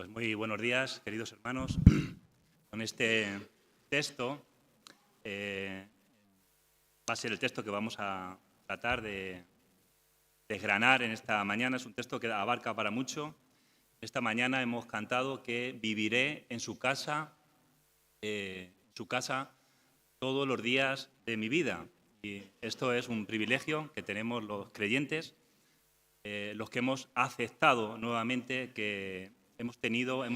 Pues muy buenos días, queridos hermanos. Con este texto, va a ser el texto que vamos a tratar de desgranar en esta mañana. Es un texto que abarca para mucho. Esta mañana hemos cantado que viviré en su casa todos los días de mi vida. Y esto es un privilegio que tenemos los creyentes, los que hemos aceptado nuevamente que hemos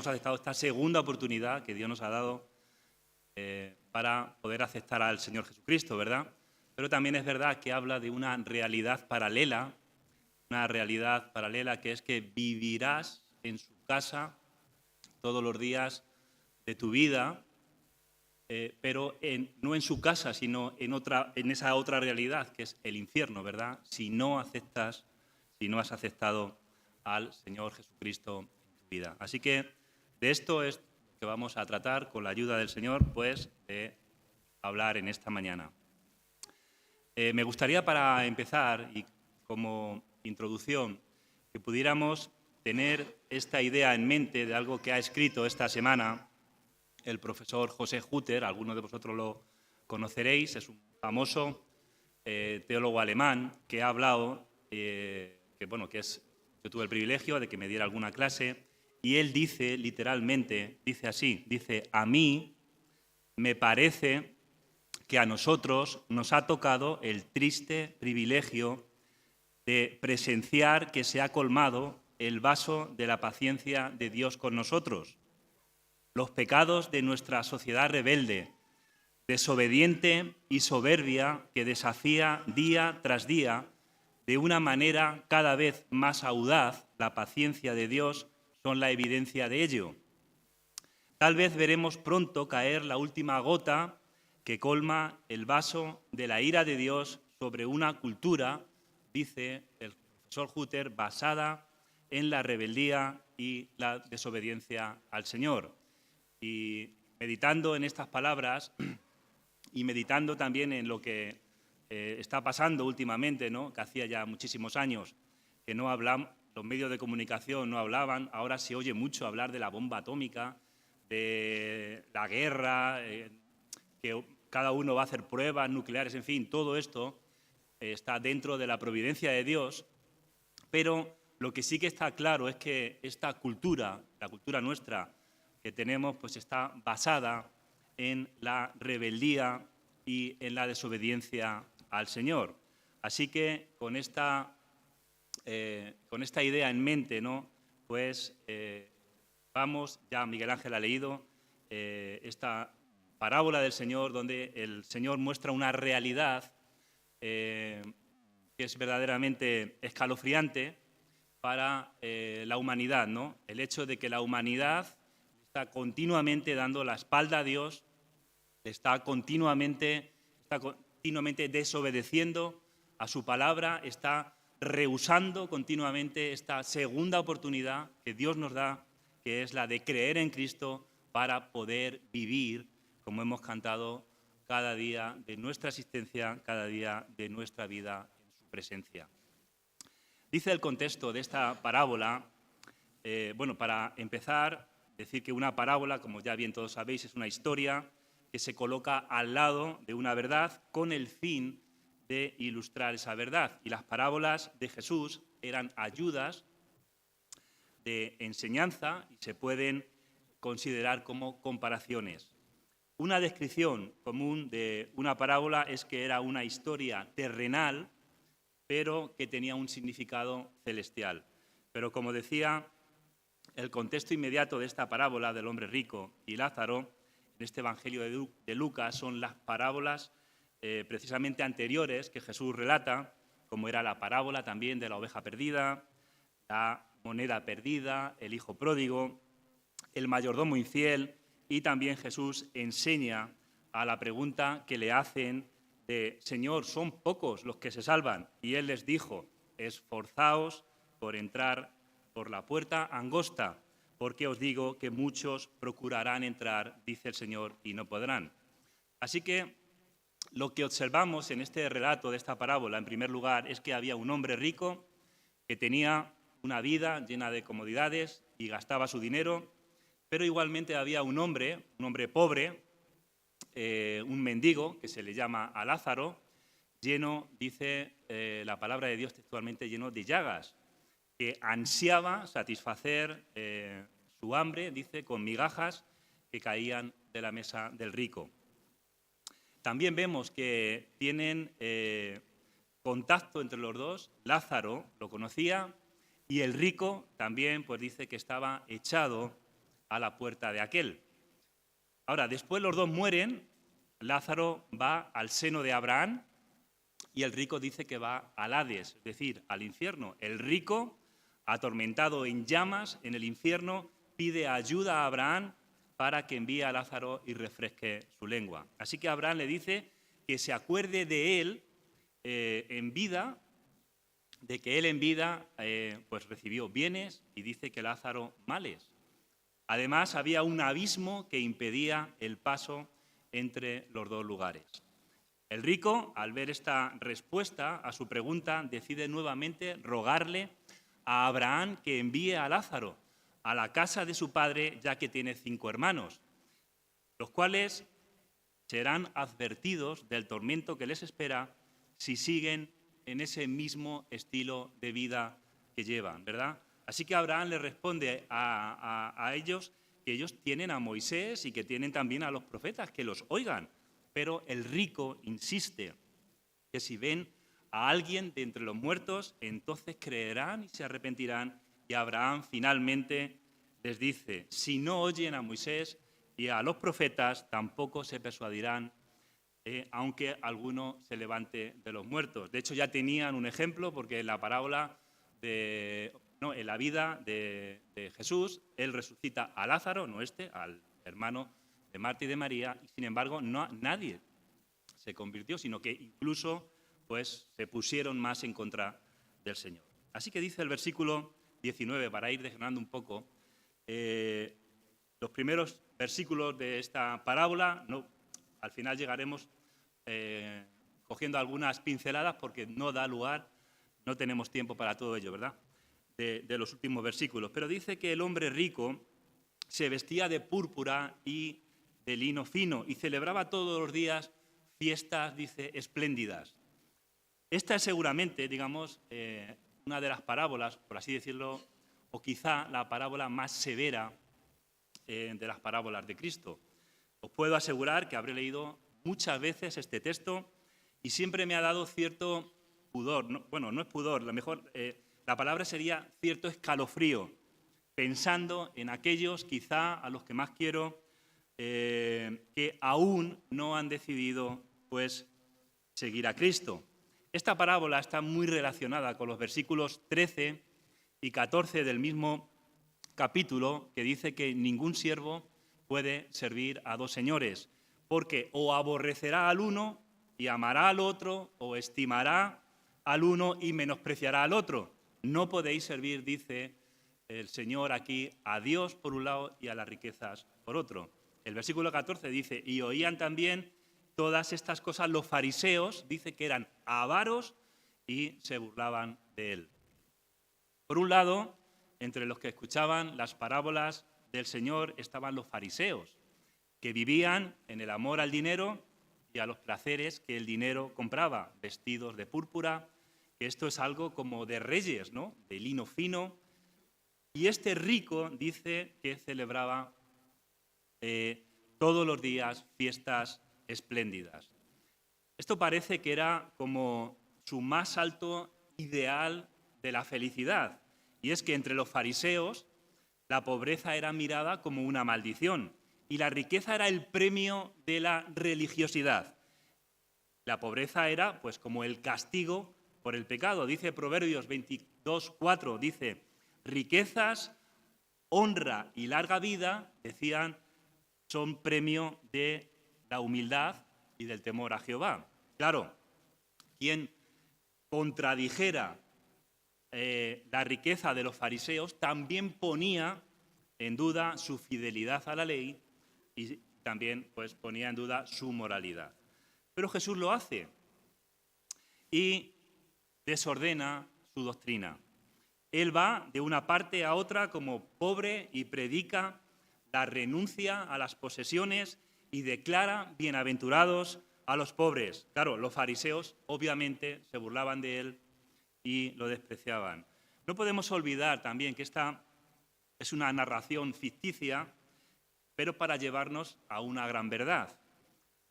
aceptado esta segunda oportunidad que Dios nos ha dado para poder aceptar al Señor Jesucristo, ¿verdad? Pero también es verdad que habla de una realidad paralela que es que vivirás en su casa todos los días de tu vida, pero no en su casa, sino en esa otra realidad que es el infierno, ¿verdad? Si no has aceptado al Señor Jesucristo en tu vida. Así que de esto es que vamos a tratar con la ayuda del Señor, pues, de hablar en esta mañana. Me gustaría, para empezar y como introducción, que pudiéramos tener esta idea en mente de algo que ha escrito esta semana el profesor José Hutter. Algunos de vosotros lo conoceréis. Es un famoso teólogo alemán que ha hablado, yo tuve el privilegio de que me diera alguna clase, y él dice literalmente, dice así, a mí me parece que a nosotros nos ha tocado el triste privilegio de presenciar que se ha colmado el vaso de la paciencia de Dios con nosotros. Los pecados de nuestra sociedad rebelde, desobediente y soberbia, que desafía día tras día de una manera cada vez más audaz la paciencia de Dios, son la evidencia de ello. Tal vez veremos pronto caer la última gota que colma el vaso de la ira de Dios sobre una cultura, dice el profesor Hutter, basada en la rebeldía y la desobediencia al Señor. Y meditando en estas palabras y meditando también en lo que está pasando últimamente, ¿no? Que hacía ya muchísimos años que no hablamos, los medios de comunicación no hablaban, ahora se oye mucho hablar de la bomba atómica, de la guerra, que cada uno va a hacer pruebas nucleares, en fin, todo esto está dentro de la providencia de Dios, pero lo que sí que está claro es que esta cultura, la cultura nuestra que tenemos, pues está basada en la rebeldía y en la desobediencia al Señor. Así que con esta idea en mente, ¿no? Pues vamos, ya Miguel Ángel ha leído esta parábola del Señor, donde el Señor muestra una realidad que es verdaderamente escalofriante para la humanidad, ¿no? El hecho de que la humanidad está continuamente dando la espalda a Dios, está continuamente desobedeciendo a su palabra, está rehusando continuamente esta segunda oportunidad que Dios nos da, que es la de creer en Cristo para poder vivir, como hemos cantado, cada día de nuestra existencia, cada día de nuestra vida en su presencia. Dice el contexto de esta parábola, para empezar, decir que una parábola, como ya bien todos sabéis, es una historia que se coloca al lado de una verdad con el fin de ilustrar esa verdad. Y las parábolas de Jesús eran ayudas de enseñanza y se pueden considerar como comparaciones. Una descripción común de una parábola es que era una historia terrenal, pero que tenía un significado celestial. Pero como decía, el contexto inmediato de esta parábola del hombre rico y Lázaro, en este Evangelio de Lucas, son las parábolas precisamente anteriores que Jesús relata, como era la parábola también de la oveja perdida, la moneda perdida, el hijo pródigo, el mayordomo infiel, y también Jesús enseña a la pregunta que le hacen de: Señor, son pocos los que se salvan. Y él les dijo: esforzaos por entrar por la puerta angosta, porque os digo que muchos procurarán entrar, dice el Señor, y no podrán. Así que lo que observamos en este relato de esta parábola, en primer lugar, es que había un hombre rico que tenía una vida llena de comodidades, y gastaba su dinero, pero igualmente había un hombre pobre, un mendigo, que se le llama a Lázaro, lleno, dice la palabra de Dios textualmente, lleno de llagas, que ansiaba satisfacer su hambre, dice, con migajas que caían de la mesa del rico. También vemos que tienen contacto entre los dos. Lázaro lo conocía y el rico también pues dice que estaba echado a la puerta de aquel. Ahora, después los dos mueren, Lázaro va al seno de Abraham y el rico dice que va al Hades, es decir, al infierno. El rico, atormentado en llamas en el infierno, pide ayuda a Abraham para que envíe a Lázaro y refresque su lengua. Así que Abraham le dice que se acuerde de él en vida, de que él en vida pues recibió bienes y dice que Lázaro males. Además, había un abismo que impedía el paso entre los dos lugares. El rico, al ver esta respuesta a su pregunta, decide nuevamente rogarle a Abraham que envíe a Lázaro a la casa de su padre, ya que tiene 5 hermanos, los cuales serán advertidos del tormento que les espera si siguen en ese mismo estilo de vida que llevan, ¿verdad? Así que Abraham le responde a ellos que ellos tienen a Moisés y que tienen también a los profetas, que los oigan. Pero el rico insiste que si ven a alguien de entre los muertos, entonces creerán y se arrepentirán. Y Abraham finalmente les dice, si no oyen a Moisés y a los profetas, tampoco se persuadirán, aunque alguno se levante de los muertos. De hecho, ya tenían un ejemplo, porque en la parábola en la vida de Jesús, él resucita a Lázaro, no al hermano de Marta y de María, y sin embargo nadie se convirtió, sino que incluso pues, se pusieron más en contra del Señor. Así que dice el versículo 19, para ir desgranando un poco, los primeros versículos de esta parábola, al final llegaremos cogiendo algunas pinceladas porque no da lugar, no tenemos tiempo para todo ello, ¿verdad?, de los últimos versículos. Pero dice que el hombre rico se vestía de púrpura y de lino fino y celebraba todos los días fiestas, dice, espléndidas. Esta es seguramente, digamos, una de las parábolas, por así decirlo, o quizá la parábola más severa de las parábolas de Cristo. Os puedo asegurar que habré leído muchas veces este texto y siempre me ha dado cierto pudor. No es pudor, la palabra sería cierto escalofrío, pensando en aquellos quizá a los que más quiero que aún no han decidido pues seguir a Cristo. Esta parábola está muy relacionada con los versículos 13 y 14 del mismo capítulo, que dice que ningún siervo puede servir a 2 señores, porque o aborrecerá al uno y amará al otro, o estimará al uno y menospreciará al otro. No podéis servir, dice el Señor aquí, a Dios por un lado y a las riquezas por otro. El versículo 14 dice, y oían también todas estas cosas los fariseos, dice que eran avaros y se burlaban de él. Por un lado, entre los que escuchaban las parábolas del Señor estaban los fariseos, que vivían en el amor al dinero y a los placeres que el dinero compraba, vestidos de púrpura, que esto es algo como de reyes, ¿no?, de lino fino. Y este rico dice que celebraba todos los días fiestas espléndidas. Esto parece que era como su más alto ideal de la felicidad. Y es que entre los fariseos la pobreza era mirada como una maldición y la riqueza era el premio de la religiosidad. La pobreza era pues como el castigo por el pecado. Dice Proverbios 22:4, dice, riquezas, honra y larga vida, decían, son premio de la humildad y del temor a Jehová. Claro, quien contradijera la riqueza de los fariseos también ponía en duda su fidelidad a la ley y también pues, ponía en duda su moralidad. Pero Jesús lo hace y desordena su doctrina. Él va de una parte a otra como pobre y predica la renuncia a las posesiones y declara bienaventurados a los pobres. Claro, los fariseos obviamente se burlaban de él y lo despreciaban. No podemos olvidar también que esta es una narración ficticia, pero para llevarnos a una gran verdad.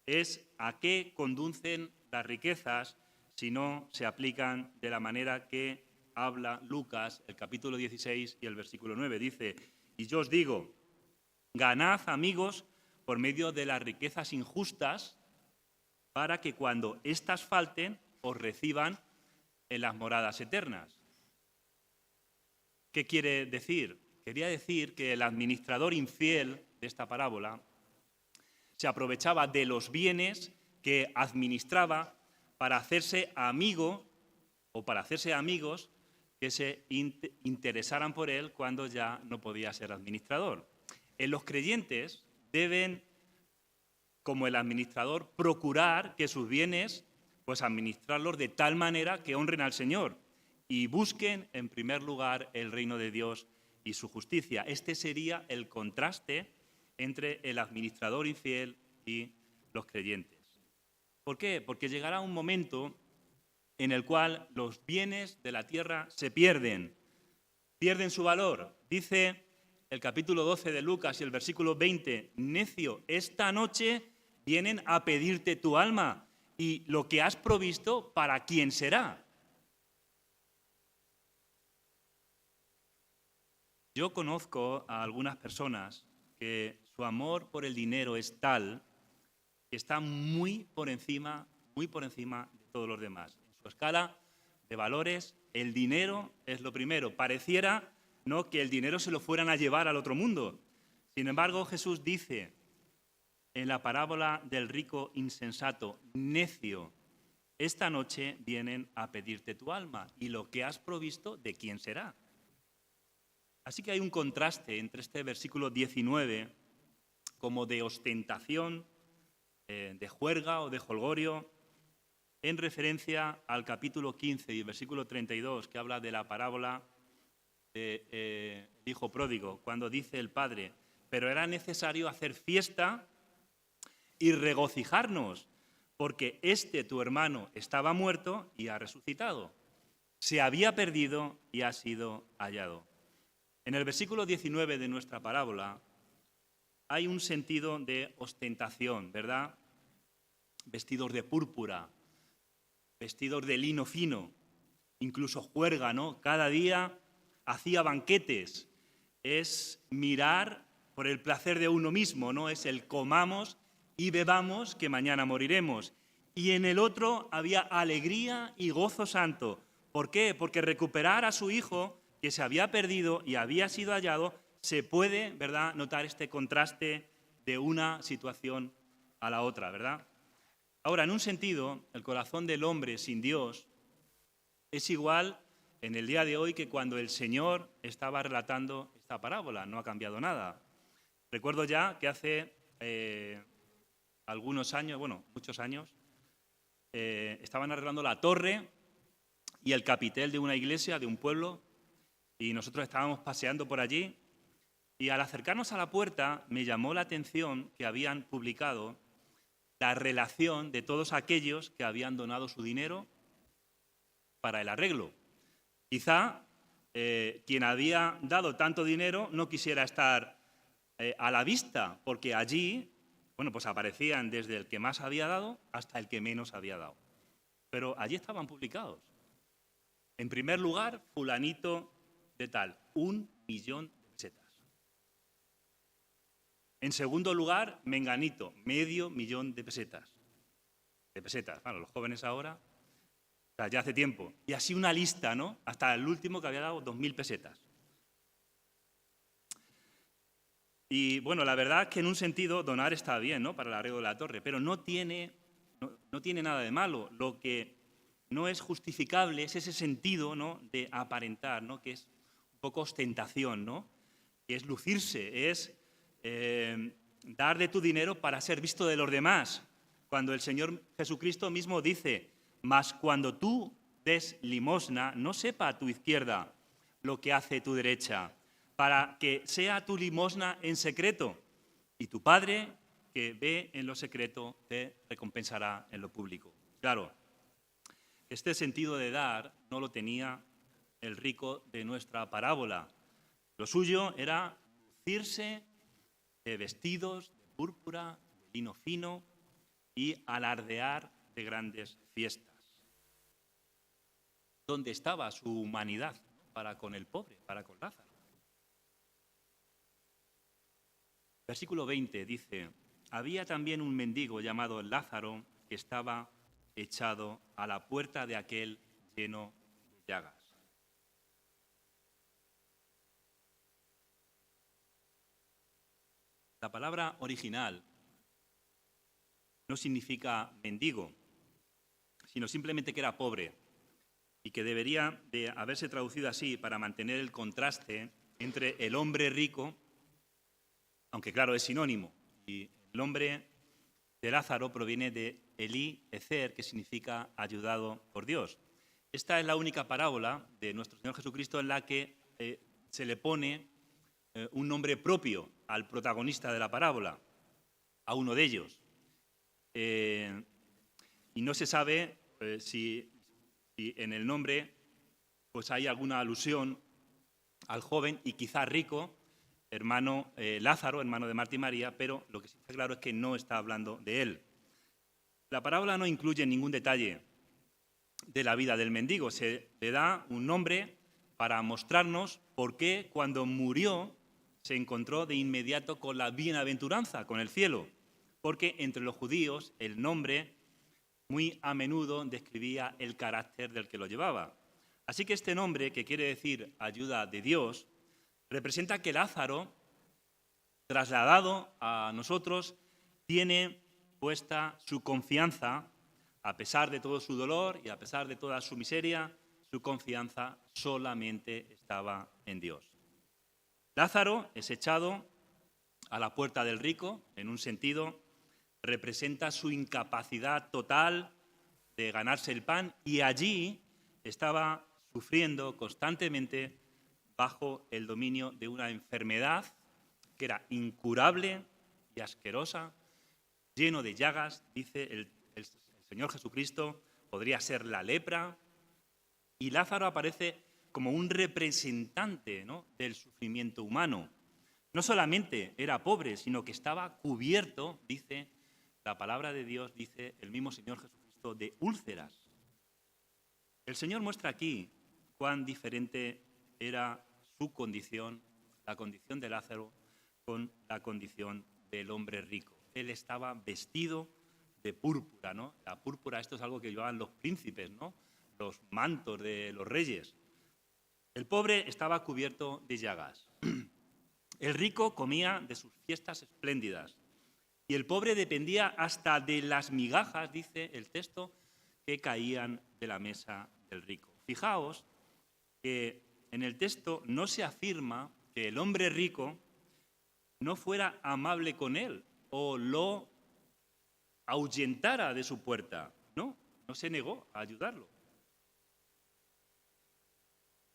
Es a qué conducen las riquezas si no se aplican de la manera que habla Lucas, el capítulo 16 y el versículo 9. Dice, y yo os digo, ganad amigos por medio de las riquezas injustas, para que cuando éstas falten os reciban en las moradas eternas. ¿Qué quiere decir? Quería decir que el administrador infiel de esta parábola se aprovechaba de los bienes que administraba para hacerse amigo o para hacerse amigos que se interesaran por él cuando ya no podía ser administrador. Los creyentes deben, como el administrador, procurar que sus bienes, pues administrarlos de tal manera que honren al Señor y busquen en primer lugar el reino de Dios y su justicia. Este sería el contraste entre el administrador infiel y los creyentes. ¿Por qué? Porque llegará un momento en el cual los bienes de la tierra se pierden su valor. Dice el capítulo 12 de Lucas y el versículo 20, necio, esta noche vienen a pedirte tu alma y lo que has provisto, ¿para quién será? Yo conozco a algunas personas que su amor por el dinero es tal que está muy por encima de todos los demás. En su escala de valores, el dinero es lo primero. Pareciera, ¿no?, que el dinero se lo fueran a llevar al otro mundo. Sin embargo, Jesús dice en la parábola del rico insensato, necio, esta noche vienen a pedirte tu alma y lo que has provisto, ¿de quién será? Así que hay un contraste entre este versículo 19, como de ostentación, de juerga o de jolgorio, en referencia al capítulo 15 y versículo 32, que habla de la parábola del hijo pródigo, cuando dice el padre, pero era necesario hacer fiesta y regocijarnos, porque tu hermano, estaba muerto y ha resucitado. Se había perdido y ha sido hallado. En el versículo 19 de nuestra parábola hay un sentido de ostentación, ¿verdad? Vestidos de púrpura, vestidos de lino fino, incluso juerga, ¿no? Cada día hacía banquetes. Es mirar por el placer de uno mismo, ¿no? Es el comamos y bebamos que mañana moriremos. Y en el otro había alegría y gozo santo. ¿Por qué? Porque recuperar a su hijo que se había perdido y había sido hallado, se puede, ¿verdad?, notar este contraste de una situación a la otra, ¿verdad? Ahora, en un sentido, el corazón del hombre sin Dios es igual en el día de hoy que cuando el Señor estaba relatando esta parábola, no ha cambiado nada. Recuerdo ya que hace algunos años, muchos años, estaban arreglando la torre y el capitel de una iglesia, de un pueblo, y nosotros estábamos paseando por allí y al acercarnos a la puerta me llamó la atención que habían publicado la relación de todos aquellos que habían donado su dinero para el arreglo. Quizá quien había dado tanto dinero no quisiera estar a la vista, porque allí, pues aparecían desde el que más había dado hasta el que menos había dado. Pero allí estaban publicados. En primer lugar, fulanito de tal, 1 millón de pesetas. En segundo lugar, menganito, 500.000 de pesetas. Bueno, los jóvenes ahora, ya hace tiempo. Y así una lista, ¿no? Hasta el último que había dado 2.000 pesetas. Y bueno, la verdad es que en un sentido donar está bien, ¿no?, para el arreglo de la torre, pero no tiene nada de malo. Lo que no es justificable es ese sentido, ¿no?, de aparentar, ¿no?, que es un poco ostentación, ¿no?, que es lucirse, es dar de tu dinero para ser visto de los demás. Cuando el Señor Jesucristo mismo dice, mas cuando tú des limosna, no sepa a tu izquierda, lo que hace tu derecha, para que sea tu limosna en secreto, y tu Padre, que ve en lo secreto, te recompensará en lo público. Claro, este sentido de dar no lo tenía el rico de nuestra parábola. Lo suyo era lucirse de vestidos de púrpura, de lino fino y alardear de grandes fiestas. ¿Dónde estaba su humanidad para con el pobre, para con Lázaro? Versículo 20 dice: había también un mendigo llamado Lázaro que estaba echado a la puerta de aquel lleno de llagas. La palabra original no significa mendigo, sino simplemente que era pobre y que debería de haberse traducido así para mantener el contraste entre el hombre rico, aunque claro es sinónimo, y el nombre de Lázaro proviene de Elí Ezer, que significa ayudado por Dios. Esta es la única parábola de nuestro Señor Jesucristo en la que se le pone un nombre propio al protagonista de la parábola, a uno de ellos. Y no se sabe si en el nombre pues hay alguna alusión al joven y quizá rico, hermano Lázaro, hermano de Marta y María, pero lo que sí está claro es que no está hablando de él. La parábola no incluye ningún detalle de la vida del mendigo. Se le da un nombre para mostrarnos por qué cuando murió se encontró de inmediato con la bienaventuranza, con el cielo, porque entre los judíos el nombre muy a menudo describía el carácter del que lo llevaba. Así que este nombre, que quiere decir ayuda de Dios, representa que Lázaro, trasladado a nosotros, tiene puesta su confianza, a pesar de todo su dolor y a pesar de toda su miseria, su confianza solamente estaba en Dios. Lázaro es echado a la puerta del rico, en un sentido, representa su incapacidad total de ganarse el pan y allí estaba sufriendo constantemente bajo el dominio de una enfermedad que era incurable y asquerosa, lleno de llagas, dice el Señor Jesucristo, podría ser la lepra, y Lázaro aparece como un representante, ¿no?, del sufrimiento humano. No solamente era pobre, sino que estaba cubierto, dice la palabra de Dios, dice el mismo Señor Jesucristo, de úlceras. El Señor muestra aquí cuán diferente era su condición, la condición de Lázaro, con la condición del hombre rico. Él estaba vestido de púrpura, ¿no? La púrpura, esto es algo que llevaban los príncipes, ¿no?, los mantos de los reyes. El pobre estaba cubierto de llagas. El rico comía de sus fiestas espléndidas y el pobre dependía hasta de las migajas, dice el texto, que caían de la mesa del rico. Fijaos que en el texto no se afirma que el hombre rico no fuera amable con él o lo ahuyentara de su puerta. No se negó a ayudarlo.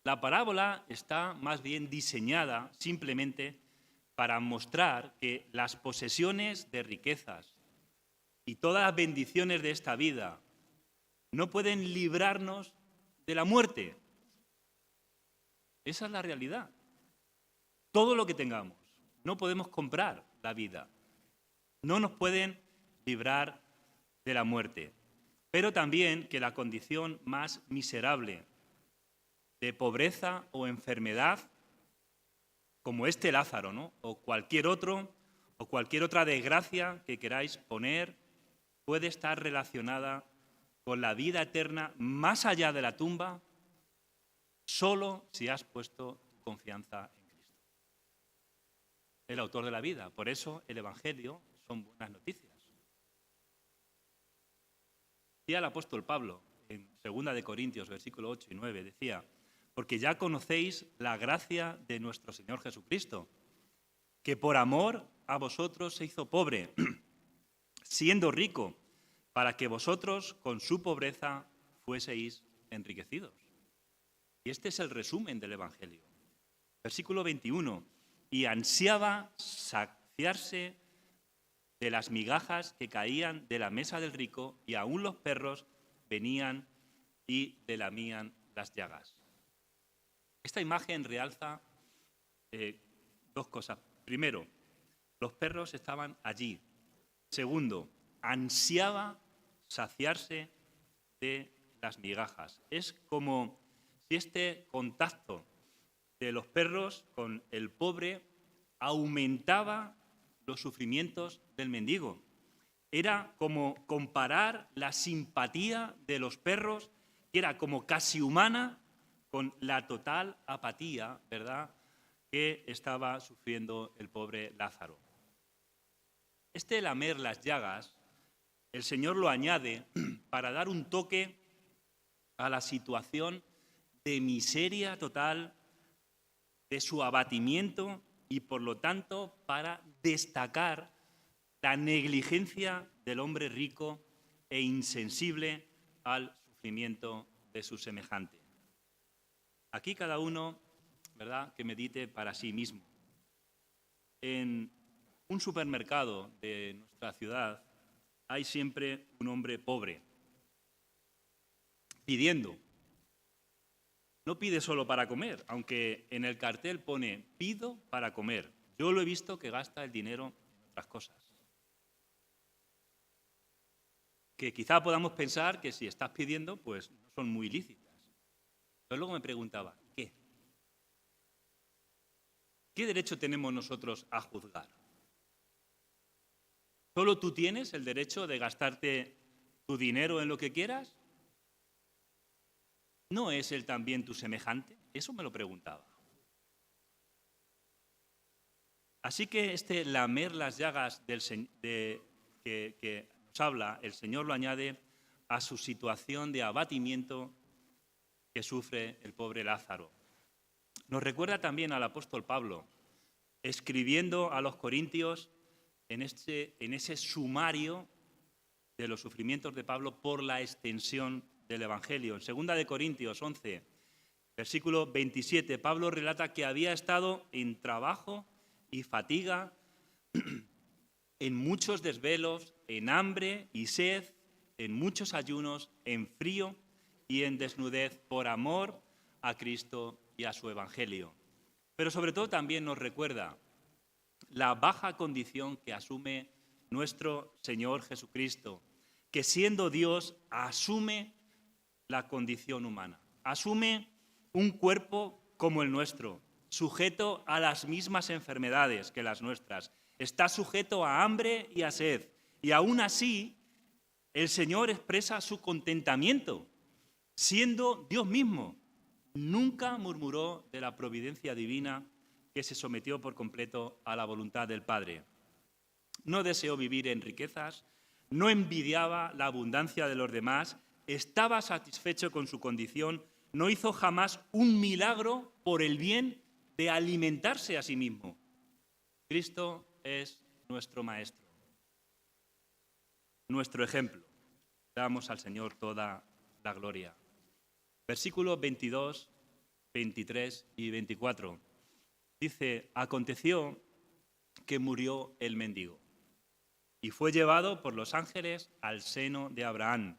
La parábola está más bien diseñada simplemente para mostrar que las posesiones de riquezas y todas las bendiciones de esta vida no pueden librarnos de la muerte. Esa es la realidad. Todo lo que tengamos, no podemos comprar la vida. No nos pueden librar de la muerte. Pero también que la condición más miserable de pobreza o enfermedad, como este Lázaro, ¿no?, o cualquier otra desgracia que queráis poner, puede estar relacionada con la vida eterna más allá de la tumba, solo si has puesto tu confianza en Cristo, el autor de la vida. Por eso el Evangelio son buenas noticias. Decía el apóstol Pablo en 2 de Corintios, versículo 8 y 9, decía: porque ya conocéis la gracia de nuestro Señor Jesucristo, que por amor a vosotros se hizo pobre, siendo rico, para que vosotros con su pobreza fueseis enriquecidos. Y este es el resumen del Evangelio. Versículo 21. Y ansiaba saciarse de las migajas que caían de la mesa del rico, y aún los perros venían y le lamían las llagas. Esta imagen realza dos cosas. Primero, los perros estaban allí. Segundo, ansiaba saciarse de las migajas. Es como si este contacto de los perros con el pobre aumentaba los sufrimientos del mendigo. Era como comparar la simpatía de los perros, que era como casi humana, con la total apatía, ¿verdad?, que estaba sufriendo el pobre Lázaro. Este lamer las llagas, el Señor lo añade para dar un toque a la situación de miseria total, de su abatimiento, y por lo tanto para destacar la negligencia del hombre rico e insensible al sufrimiento de su semejante. Aquí cada uno, ¿verdad?, que medite para sí mismo. En un supermercado de nuestra ciudad hay siempre un hombre pobre pidiendo. No pide solo para comer, aunque en el cartel pone pido para comer. Yo lo he visto que gasta el dinero en otras cosas. Que quizá podamos pensar que si estás pidiendo, pues no son muy lícitas. Pero luego me preguntaba, ¿qué? ¿Qué derecho tenemos nosotros a juzgar? ¿Solo tú tienes el derecho de gastarte tu dinero en lo que quieras? ¿No es él también tu semejante? Eso me lo preguntaba. Así que este lamer las llagas que nos habla, el Señor lo añade a su situación de abatimiento que sufre el pobre Lázaro. Nos recuerda también al apóstol Pablo, escribiendo a los corintios en ese sumario de los sufrimientos de Pablo por la extensión del Evangelio. En 2 de Corintios 11, versículo 27, Pablo relata que había estado en trabajo y fatiga, en muchos desvelos, en hambre y sed, en muchos ayunos, en frío y en desnudez, por amor a Cristo y a su Evangelio. Pero sobre todo también nos recuerda la baja condición que asume nuestro Señor Jesucristo, que siendo Dios asume la condición humana, asume un cuerpo como el nuestro, sujeto a las mismas enfermedades que las nuestras, está sujeto a hambre y a sed, y aún así el Señor expresa su contentamiento, siendo Dios mismo. Nunca murmuró de la providencia divina que se sometió por completo a la voluntad del Padre. No deseó vivir en riquezas, no envidiaba la abundancia de los demás, estaba satisfecho con su condición, no hizo jamás un milagro por el bien de alimentarse a sí mismo. Cristo es nuestro Maestro, nuestro ejemplo. Damos al Señor toda la gloria. Versículos 22, 23 y 24. Dice, aconteció que murió el mendigo y fue llevado por los ángeles al seno de Abraham.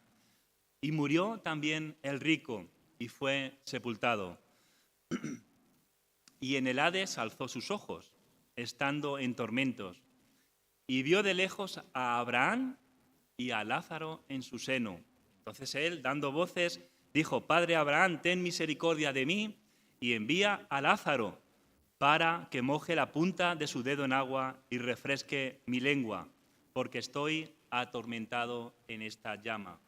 Y murió también el rico y fue sepultado. Y en el Hades alzó sus ojos, estando en tormentos, y vio de lejos a Abraham y a Lázaro en su seno. Entonces él, dando voces, dijo, Padre Abraham, ten misericordia de mí y envía a Lázaro para que moje la punta de su dedo en agua y refresque mi lengua, porque estoy atormentado en esta llama.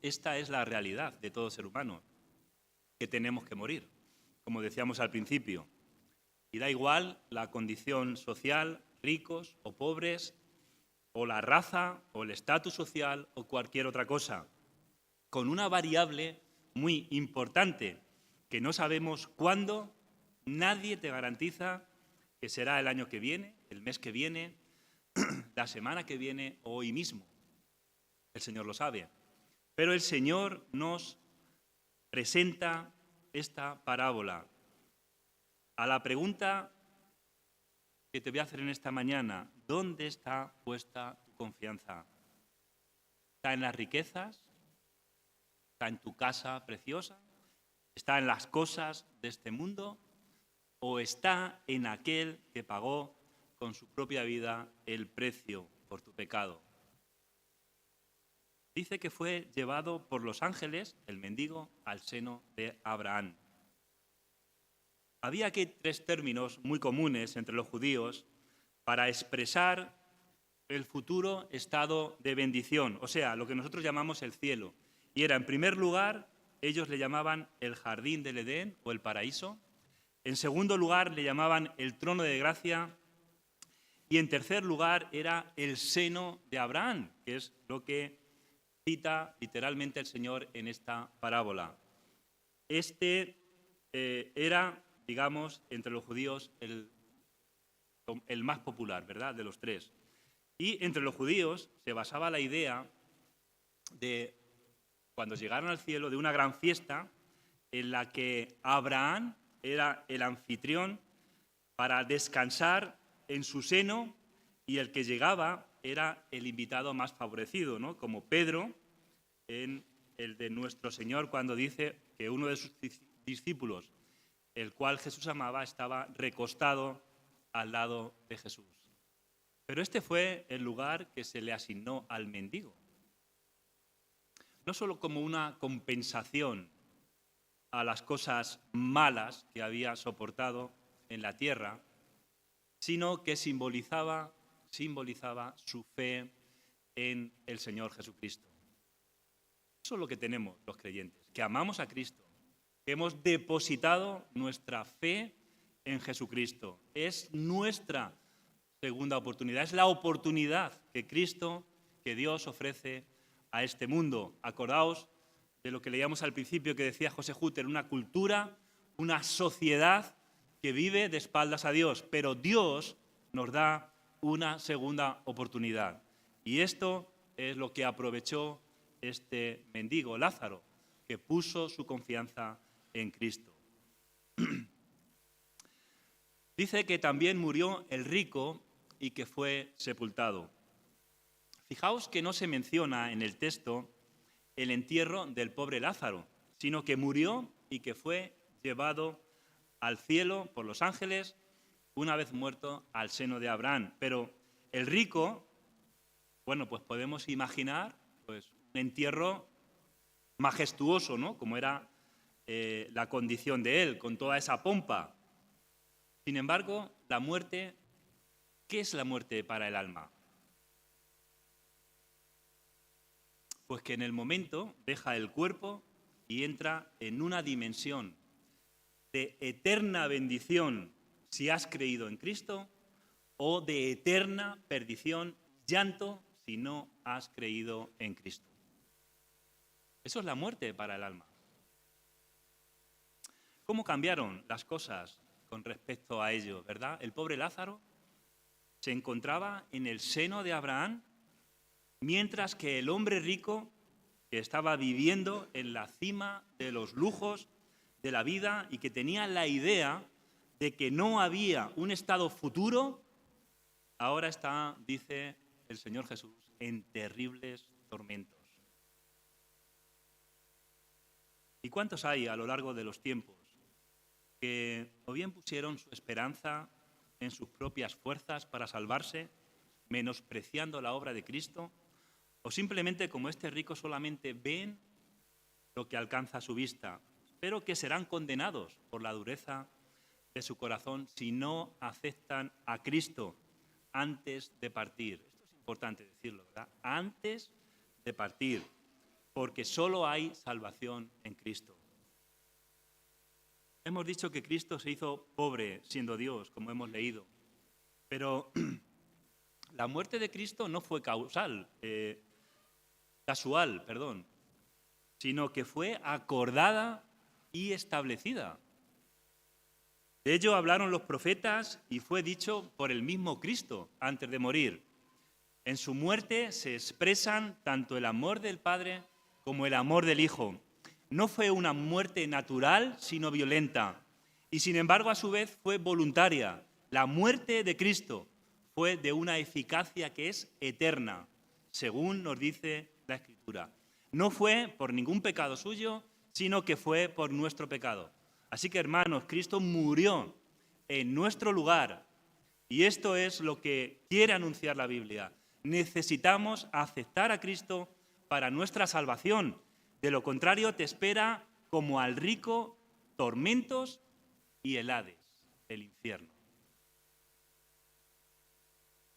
Esta es la realidad de todo ser humano, que tenemos que morir, como decíamos al principio. Y da igual la condición social, ricos o pobres, o la raza, o el estatus social, o cualquier otra cosa, con una variable muy importante, que no sabemos cuándo, nadie te garantiza que será el año que viene, el mes que viene, la semana que viene o hoy mismo. El Señor lo sabe. Pero el Señor nos presenta esta parábola. A la pregunta que te voy a hacer en esta mañana, ¿dónde está puesta tu confianza? ¿Está en las riquezas? ¿Está en tu casa preciosa? ¿Está en las cosas de este mundo? ¿O está en aquel que pagó con su propia vida el precio por tu pecado? Dice que fue llevado por los ángeles, el mendigo, al seno de Abraham. Había aquí 3 términos muy comunes entre los judíos para expresar el futuro estado de bendición, o sea, lo que nosotros llamamos el cielo. Y era, en primer lugar, ellos le llamaban el jardín del Edén o el paraíso. En segundo lugar, le llamaban el trono de gracia. Y en tercer lugar, era el seno de Abraham, que es lo que cita literalmente el Señor en esta parábola. Este era, digamos, entre los judíos el más popular, ¿verdad?, de los 3. Y entre los judíos se basaba la idea de, cuando llegaron al cielo, de una gran fiesta en la que Abraham era el anfitrión para descansar en su seno y el que llegaba era el invitado más favorecido, ¿no? Como Pedro en el de nuestro Señor cuando dice que uno de sus discípulos, el cual Jesús amaba, estaba recostado al lado de Jesús. Pero este fue el lugar que se le asignó al mendigo. No solo como una compensación a las cosas malas que había soportado en la tierra, sino que simbolizaba su fe en el Señor Jesucristo. Eso es lo que tenemos los creyentes, que amamos a Cristo, que hemos depositado nuestra fe en Jesucristo. Es nuestra segunda oportunidad, es la oportunidad que Cristo, que Dios ofrece a este mundo. Acordaos de lo que leíamos al principio que decía José Hutter, una cultura, una sociedad que vive de espaldas a Dios, pero Dios nos da una segunda oportunidad. Y esto es lo que aprovechó este mendigo, Lázaro, que puso su confianza en Cristo. Dice que también murió el rico y que fue sepultado. Fijaos que no se menciona en el texto el entierro del pobre Lázaro, sino que murió y que fue llevado al cielo por los ángeles, una vez muerto, al seno de Abraham. Pero el rico, bueno, pues podemos imaginar pues, un entierro majestuoso, ¿no? Como era la condición de él, con toda esa pompa. Sin embargo, la muerte, ¿qué es la muerte para el alma? Pues que en el momento deja el cuerpo y entra en una dimensión de eterna bendición si has creído en Cristo o de eterna perdición, llanto, si no has creído en Cristo. Eso es la muerte para el alma. ¿Cómo cambiaron las cosas con respecto a ello, verdad? El pobre Lázaro se encontraba en el seno de Abraham, mientras que el hombre rico, que estaba viviendo en la cima de los lujos de la vida y que tenía la idea de que no había un estado futuro, ahora está, dice el Señor Jesús, en terribles tormentos. ¿Y cuántos hay a lo largo de los tiempos que o bien pusieron su esperanza en sus propias fuerzas para salvarse, menospreciando la obra de Cristo, o simplemente como este rico solamente ven lo que alcanza a su vista, pero que serán condenados por la dureza de su corazón si no aceptan a Cristo antes de partir? Esto es importante decirlo, ¿verdad? Antes de partir, porque solo hay salvación en Cristo. Hemos dicho que Cristo se hizo pobre siendo Dios, como hemos leído, pero la muerte de Cristo no fue casual, sino que fue acordada y establecida. De ello hablaron los profetas y fue dicho por el mismo Cristo antes de morir. En su muerte se expresan tanto el amor del Padre como el amor del Hijo. No fue una muerte natural, sino violenta. Y sin embargo, a su vez, fue voluntaria. La muerte de Cristo fue de una eficacia que es eterna, según nos dice la Escritura. No fue por ningún pecado suyo, sino que fue por nuestro pecado. Así que, hermanos, Cristo murió en nuestro lugar. Y esto es lo que quiere anunciar la Biblia. Necesitamos aceptar a Cristo para nuestra salvación. De lo contrario, te espera, como al rico, tormentos y el Hades, el infierno.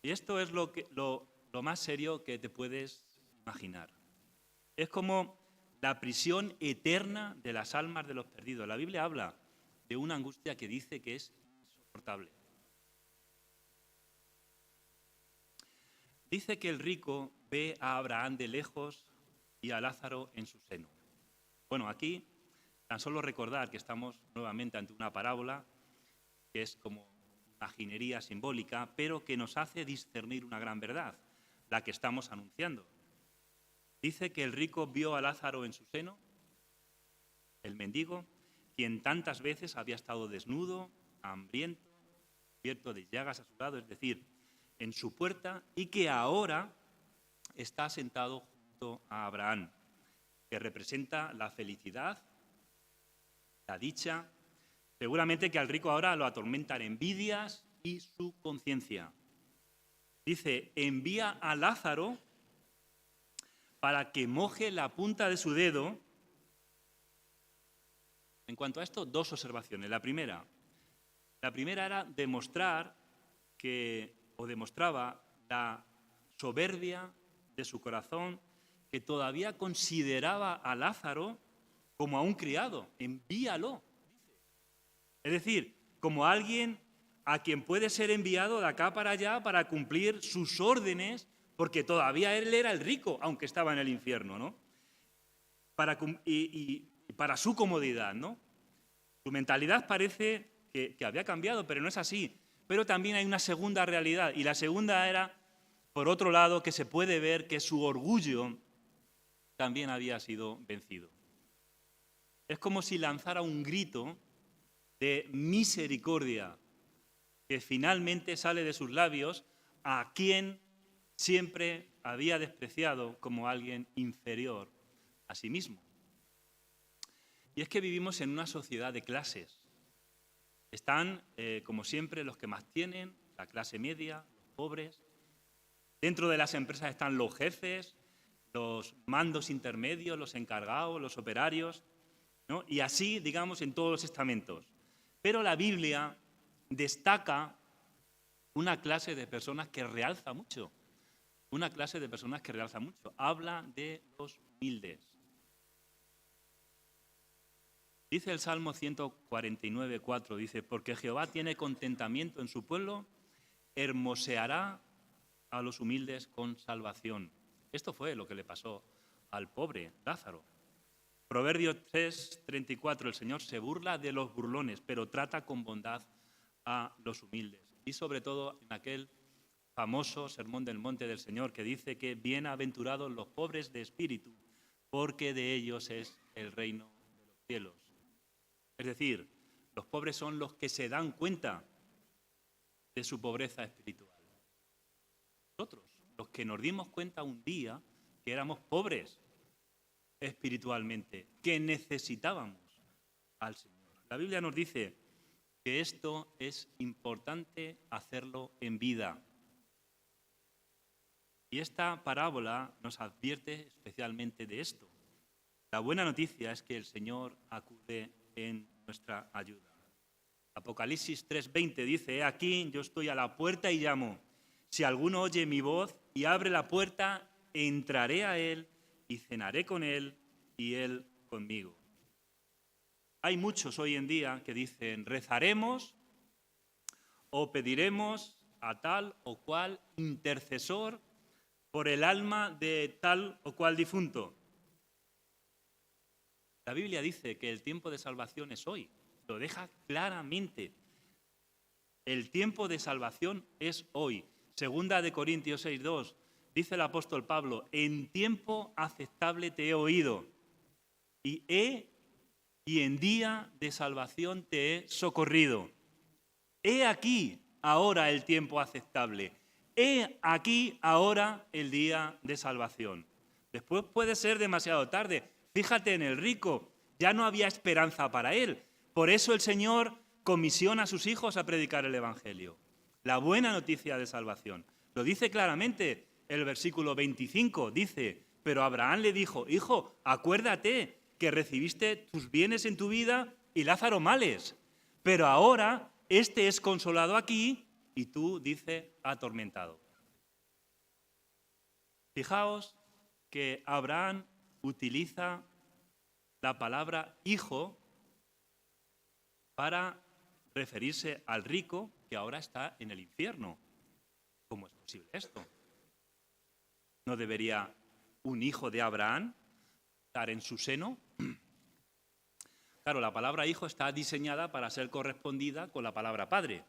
Y esto es lo más serio que te puedes imaginar. Es como la prisión eterna de las almas de los perdidos. La Biblia habla de una angustia que dice que es insoportable. Dice que el rico ve a Abraham de lejos y a Lázaro en su seno. Bueno, aquí tan solo recordar que estamos nuevamente ante una parábola que es como imaginería simbólica, pero que nos hace discernir una gran verdad, la que estamos anunciando. Dice que el rico vio a Lázaro en su seno, el mendigo, quien tantas veces había estado desnudo, hambriento, cubierto de llagas a su lado, es decir, en su puerta, y que ahora está sentado junto a Abraham, que representa la felicidad, la dicha. Seguramente que al rico ahora lo atormentan envidias y su conciencia. Dice, envía a Lázaro para que moje la punta de su dedo. En cuanto a esto, dos observaciones. La primera era demostrar demostraba la soberbia de su corazón, que todavía consideraba a Lázaro como a un criado. Envíalo. Es decir, como alguien a quien puede ser enviado de acá para allá para cumplir sus órdenes, porque todavía él era el rico, aunque estaba en el infierno, ¿no? Y para su comodidad, ¿no? Su mentalidad parece que había cambiado, pero no es así. Pero también hay una segunda realidad, y la segunda era, por otro lado, que se puede ver que su orgullo también había sido vencido. Es como si lanzara un grito de misericordia que finalmente sale de sus labios a quien siempre había despreciado como alguien inferior a sí mismo. Y es que vivimos en una sociedad de clases. Están, como siempre, los que más tienen, la clase media, los pobres. Dentro de las empresas están los jefes, los mandos intermedios, los encargados, los operarios, ¿no? Y así, digamos, en todos los estamentos. Pero la Biblia destaca una clase de personas que realza mucho. Una clase de personas que realza mucho. Habla de los humildes. Dice el Salmo 149:4, dice, porque Jehová tiene contentamiento en su pueblo, hermoseará a los humildes con salvación. Esto fue lo que le pasó al pobre Lázaro. Proverbios 3:34, el Señor se burla de los burlones, pero trata con bondad a los humildes. Y sobre todo en aquel famoso Sermón del Monte del Señor que dice que bienaventurados los pobres de espíritu, porque de ellos es el reino de los cielos. Es decir, los pobres son los que se dan cuenta de su pobreza espiritual. Nosotros, los que nos dimos cuenta un día que éramos pobres espiritualmente, que necesitábamos al Señor. La Biblia nos dice que esto es importante hacerlo en vida. Y esta parábola nos advierte especialmente de esto. La buena noticia es que el Señor acude en nuestra ayuda. Apocalipsis 3:20 dice, he aquí, yo estoy a la puerta y llamo. Si alguno oye mi voz y abre la puerta, entraré a él y cenaré con él y él conmigo. Hay muchos hoy en día que dicen, rezaremos o pediremos a tal o cual intercesor por el alma de tal o cual difunto. La Biblia dice que el tiempo de salvación es hoy. Lo deja claramente. El tiempo de salvación es hoy. Segunda de Corintios 6:2. dice el apóstol Pablo, en tiempo aceptable te he oído y en día de salvación te he socorrido. He aquí ahora el tiempo aceptable. He aquí ahora el día de salvación. Después puede ser demasiado tarde. Fíjate en el rico, ya no había esperanza para él. Por eso el Señor comisiona a sus hijos a predicar el Evangelio. La buena noticia de salvación. Lo dice claramente el versículo 25. Dice, pero Abraham le dijo, hijo, acuérdate que recibiste tus bienes en tu vida y Lázaro males. Pero ahora este es consolado aquí y tú, dice, atormentado. Fijaos que Abraham utiliza la palabra hijo para referirse al rico que ahora está en el infierno. ¿Cómo es posible esto? ¿No debería un hijo de Abraham estar en su seno? Claro, la palabra hijo está diseñada para ser correspondida con la palabra padre.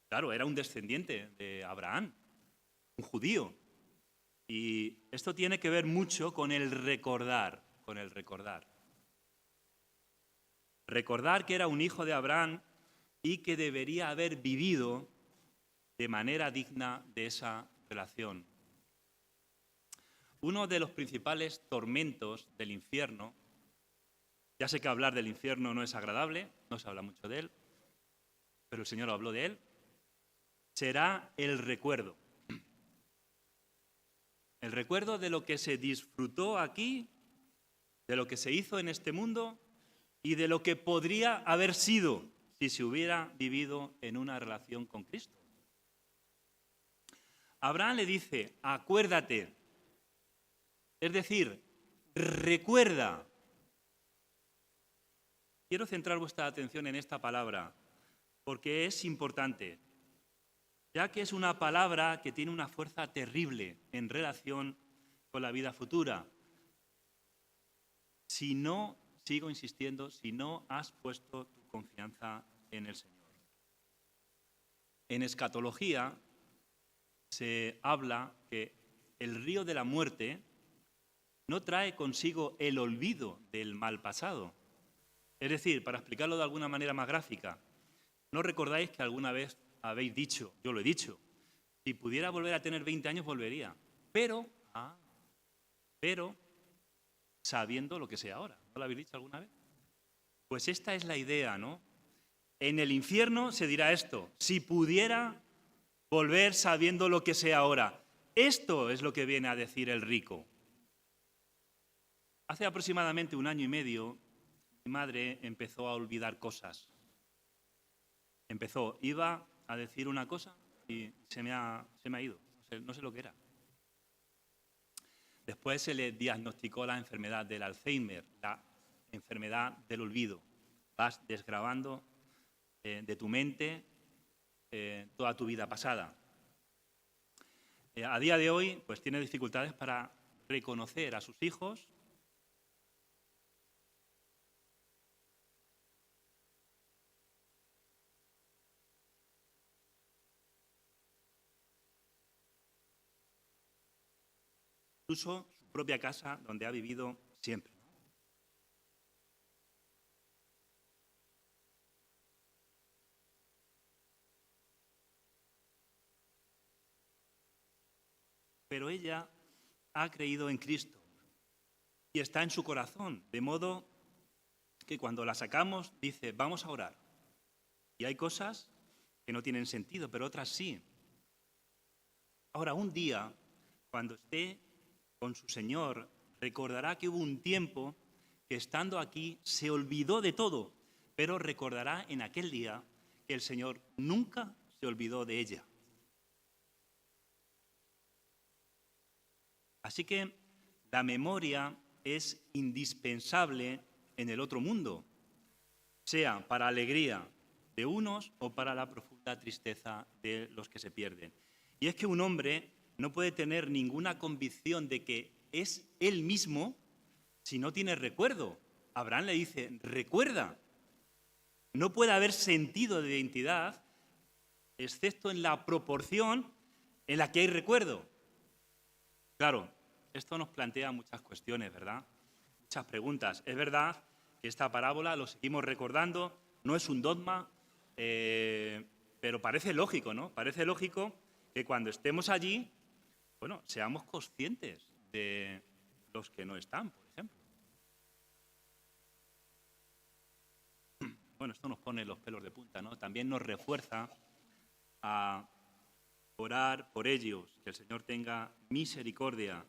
Claro, era un descendiente de Abraham, un judío. Y esto tiene que ver mucho con el recordar, Recordar que era un hijo de Abraham y que debería haber vivido de manera digna de esa relación. Uno de los principales tormentos del infierno, ya sé que hablar del infierno no es agradable, no se habla mucho de él, pero el Señor habló de él, será el recuerdo. El recuerdo de lo que se disfrutó aquí, de lo que se hizo en este mundo y de lo que podría haber sido si se hubiera vivido en una relación con Cristo. Abraham le dice, acuérdate, es decir, recuerda. Quiero centrar vuestra atención en esta palabra porque es importante, ya que es una palabra que tiene una fuerza terrible en relación con la vida futura. Si no, sigo insistiendo, si no has puesto tu confianza en el Señor. En escatología se habla que el río de la muerte no trae consigo el olvido del mal pasado. Es decir, para explicarlo de alguna manera más gráfica, ¿no recordáis que alguna vez habéis dicho, yo lo he dicho, si pudiera volver a tener 20 años volvería, pero sabiendo lo que sé ahora? ¿No lo habéis dicho alguna vez? Pues esta es la idea, ¿no? En el infierno se dirá esto, si pudiera volver sabiendo lo que sé ahora. Esto es lo que viene a decir el rico. Hace aproximadamente 1 año y medio, mi madre empezó a olvidar cosas. Iba a decir una cosa y se me ha ido, no sé lo que era. Después se le diagnosticó la enfermedad del Alzheimer, la enfermedad del olvido. Vas desgravando de tu mente toda tu vida pasada. A día de hoy, pues tiene dificultades para reconocer a sus hijos. Incluso su propia casa donde ha vivido siempre. Pero ella ha creído en Cristo y está en su corazón, de modo que cuando la sacamos dice, vamos a orar. Y hay cosas que no tienen sentido, pero otras sí. Ahora, un día, cuando esté con su Señor, recordará que hubo un tiempo que estando aquí se olvidó de todo, pero recordará en aquel día que el Señor nunca se olvidó de ella. Así que la memoria es indispensable en el otro mundo, sea para alegría de unos o para la profunda tristeza de los que se pierden. Y es que un hombre no puede tener ninguna convicción de que es él mismo si no tiene recuerdo. Abraham le dice, recuerda. No puede haber sentido de identidad excepto en la proporción en la que hay recuerdo. Claro, esto nos plantea muchas cuestiones, ¿verdad? Muchas preguntas. Es verdad que esta parábola, lo seguimos recordando, no es un dogma, pero parece lógico, ¿no? Parece lógico que cuando estemos allí, bueno, seamos conscientes de los que no están, por ejemplo. Bueno, esto nos pone los pelos de punta, ¿no? También nos refuerza a orar por ellos, que el Señor tenga misericordia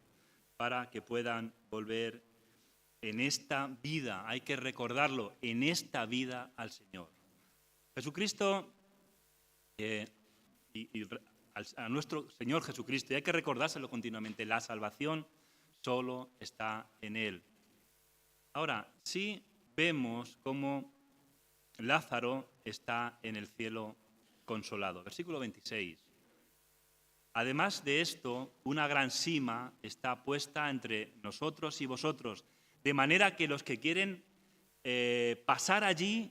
para que puedan volver en esta vida, hay que recordarlo, en esta vida al Señor. Jesucristo, a nuestro Señor Jesucristo, y hay que recordárselo continuamente, la salvación solo está en Él. Ahora, sí vemos cómo Lázaro está en el cielo consolado. Versículo 26. Además de esto, una gran sima está puesta entre nosotros y vosotros, de manera que los que quieren pasar allí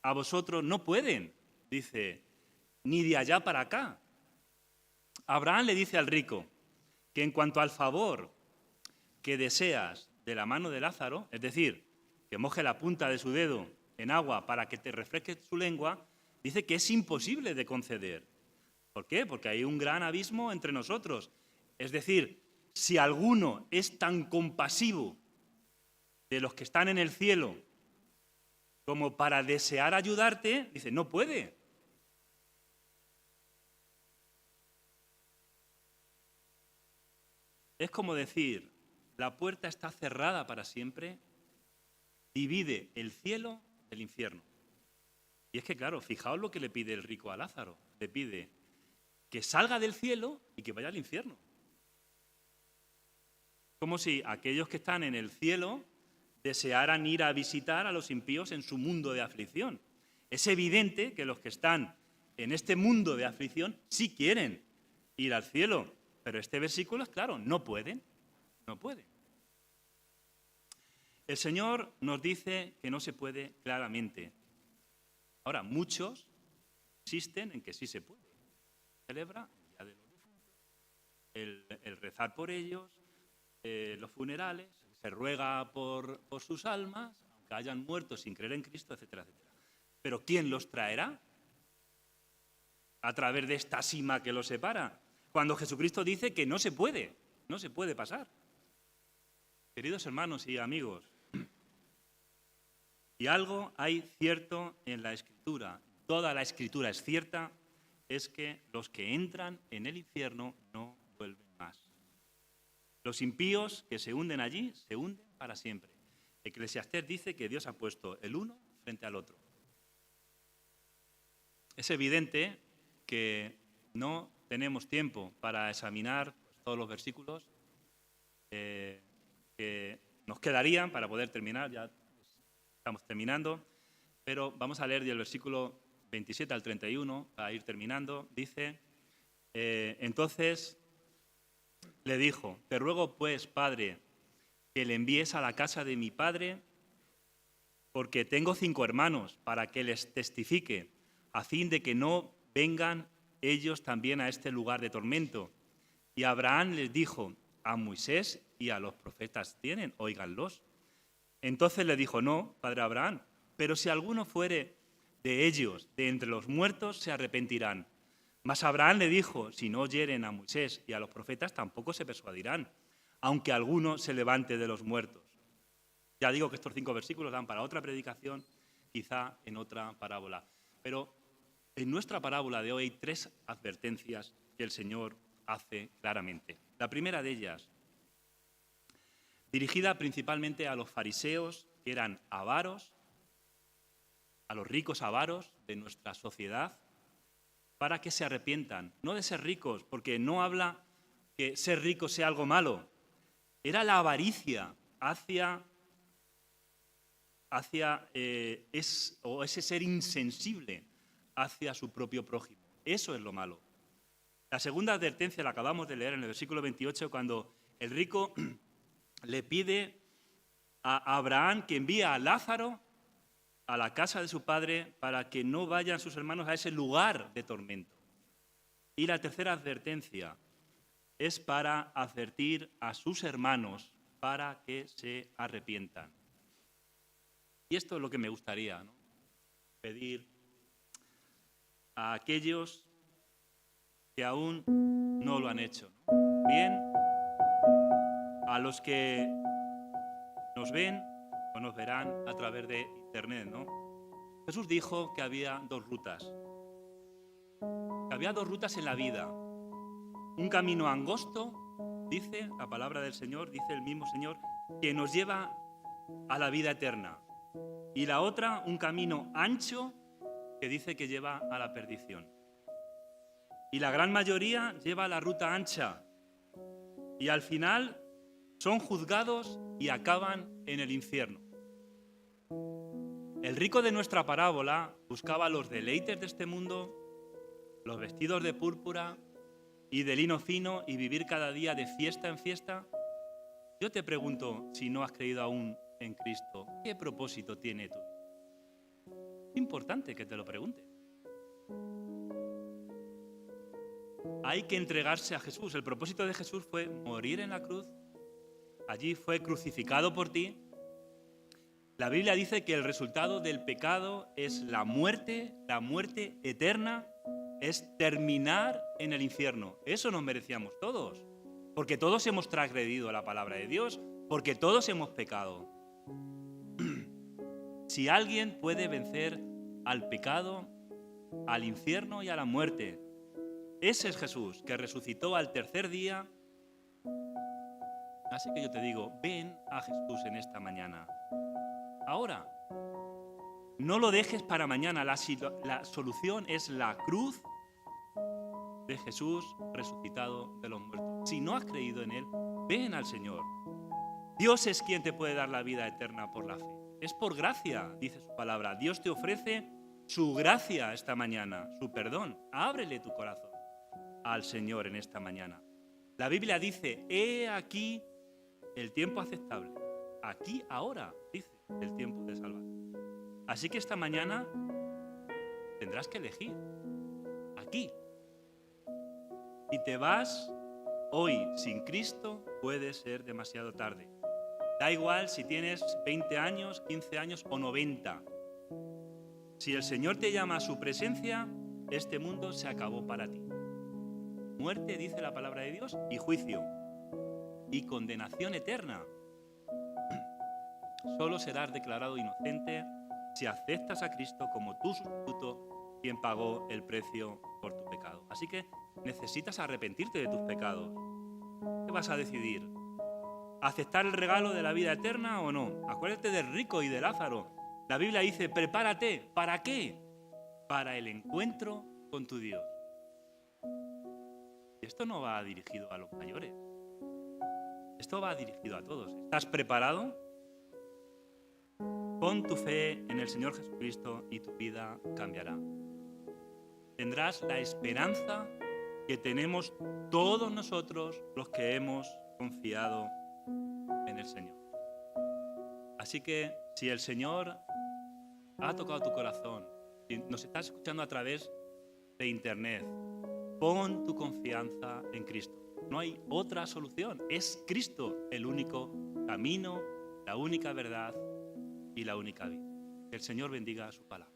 a vosotros no pueden, dice, ni de allá para acá. Abraham le dice al rico que en cuanto al favor que deseas de la mano de Lázaro, es decir, que moje la punta de su dedo en agua para que te refresque su lengua, dice que es imposible de conceder. ¿Por qué? Porque hay un gran abismo entre nosotros. Es decir, si alguno es tan compasivo de los que están en el cielo como para desear ayudarte, dice, no puede. Es como decir, la puerta está cerrada para siempre, divide el cielo del infierno. Y es que, claro, fijaos lo que le pide el rico a Lázaro. Le pide que salga del cielo y que vaya al infierno. Como si aquellos que están en el cielo desearan ir a visitar a los impíos en su mundo de aflicción. Es evidente que los que están en este mundo de aflicción sí quieren ir al cielo, pero este versículo es claro, no pueden, no pueden. El Señor nos dice que no se puede claramente. Ahora, muchos insisten en que sí se puede. Celebra el Día de los Difuntos, el rezar por ellos, los funerales, se ruega por sus almas, aunque hayan muerto sin creer en Cristo, etcétera, etcétera. Pero ¿quién los traerá? A través de esta sima que los separa, cuando Jesucristo dice que no se puede pasar. Queridos hermanos y amigos, y algo hay cierto en la Escritura, toda la Escritura es cierta, es que los que entran en el infierno no vuelven más. Los impíos que se hunden allí, se hunden para siempre. Eclesiastés dice que Dios ha puesto el uno frente al otro. Es evidente que no tenemos tiempo para examinar todos los versículos que nos quedarían para poder terminar, ya estamos terminando, pero vamos a leer del versículo 27 al 31 para ir terminando. Dice, entonces le dijo, te ruego pues, Padre, que le envíes a la casa de mi padre, porque tengo 5 hermanos, para que les testifique, a fin de que no vengan ellos también a este lugar de tormento. Y Abraham les dijo, a Moisés y a los profetas tienen, óiganlos. Entonces le dijo, no, padre Abraham, pero si alguno fuere de ellos, de entre los muertos, se arrepentirán. Mas Abraham le dijo, si no oyeren a Moisés y a los profetas, tampoco se persuadirán, aunque alguno se levante de los muertos. Ya digo que estos 5 versículos dan para otra predicación, quizá en otra parábola. Pero en nuestra parábola de hoy hay 3 advertencias que el Señor hace claramente. La primera de ellas, dirigida principalmente a los fariseos, que eran avaros, a los ricos avaros de nuestra sociedad, para que se arrepientan, no de ser ricos, porque no habla que ser rico sea algo malo. Era la avaricia hacia ese ser insensible hacia su propio prójimo. Eso es lo malo. La segunda advertencia la acabamos de leer en el versículo 28, cuando el rico le pide a Abraham que envíe a Lázaro a la casa de su padre para que no vayan sus hermanos a ese lugar de tormento. Y la tercera advertencia es para advertir a sus hermanos para que se arrepientan. Y esto es lo que me gustaría, ¿no? Pedir a aquellos que aún no lo han hecho, ¿no? Bien, a los que nos ven o nos verán a través de internet, ¿no? Jesús dijo que había dos rutas. Que había dos rutas en la vida. Un camino angosto, dice la palabra del Señor, dice el mismo Señor, que nos lleva a la vida eterna. Y la otra, un camino ancho, que dice que lleva a la perdición. Y la gran mayoría lleva la ruta ancha. Y al final son juzgados y acaban en el infierno. El rico de nuestra parábola buscaba los deleites de este mundo, los vestidos de púrpura y de lino fino y vivir cada día de fiesta en fiesta. Yo te pregunto, si no has creído aún en Cristo, ¿qué propósito tiene tú? Es importante que te lo preguntes. Hay que entregarse a Jesús. El propósito de Jesús fue morir en la cruz. Allí fue crucificado por ti. La Biblia dice que el resultado del pecado es la muerte eterna, es terminar en el infierno. Eso nos merecíamos todos, porque todos hemos transgredido la palabra de Dios, porque todos hemos pecado. Si alguien puede vencer al pecado, al infierno y a la muerte, ese es Jesús, que resucitó al tercer día. Así que yo te digo, ven a Jesús en esta mañana. Ahora, no lo dejes para mañana. La solución es la cruz de Jesús resucitado de los muertos. Si no has creído en Él, ven al Señor. Dios es quien te puede dar la vida eterna por la fe. Es por gracia, dice su palabra. Dios te ofrece su gracia esta mañana, su perdón. Ábrele tu corazón al Señor en esta mañana. La Biblia dice, he aquí el tiempo aceptable. Aquí, ahora, dice, el tiempo de salvación. Así que esta mañana tendrás que elegir. Aquí. Si te vas hoy sin Cristo, puede ser demasiado tarde. Da igual si tienes 20 años, 15 años o 90. Si el Señor te llama a su presencia, este mundo se acabó para ti. Muerte, dice la palabra de Dios, y juicio. Y condenación eterna. Solo serás declarado inocente si aceptas a Cristo como tu sustituto, quien pagó el precio por tu pecado. Así que necesitas arrepentirte de tus pecados. ¿Qué vas a decidir? ¿Aceptar el regalo de la vida eterna o no? Acuérdate del rico y de Lázaro. La Biblia dice, prepárate. ¿Para qué? Para el encuentro con tu Dios. Y esto no va dirigido a los mayores. Esto va dirigido a todos. ¿Estás preparado? Pon tu fe en el Señor Jesucristo y tu vida cambiará. Tendrás la esperanza que tenemos todos nosotros los que hemos confiado en el Señor. Así que si el Señor ha tocado tu corazón, si nos estás escuchando a través de internet, pon tu confianza en Cristo. No hay otra solución. Es Cristo el único camino, la única verdad y la única vida. Que el Señor bendiga su palabra.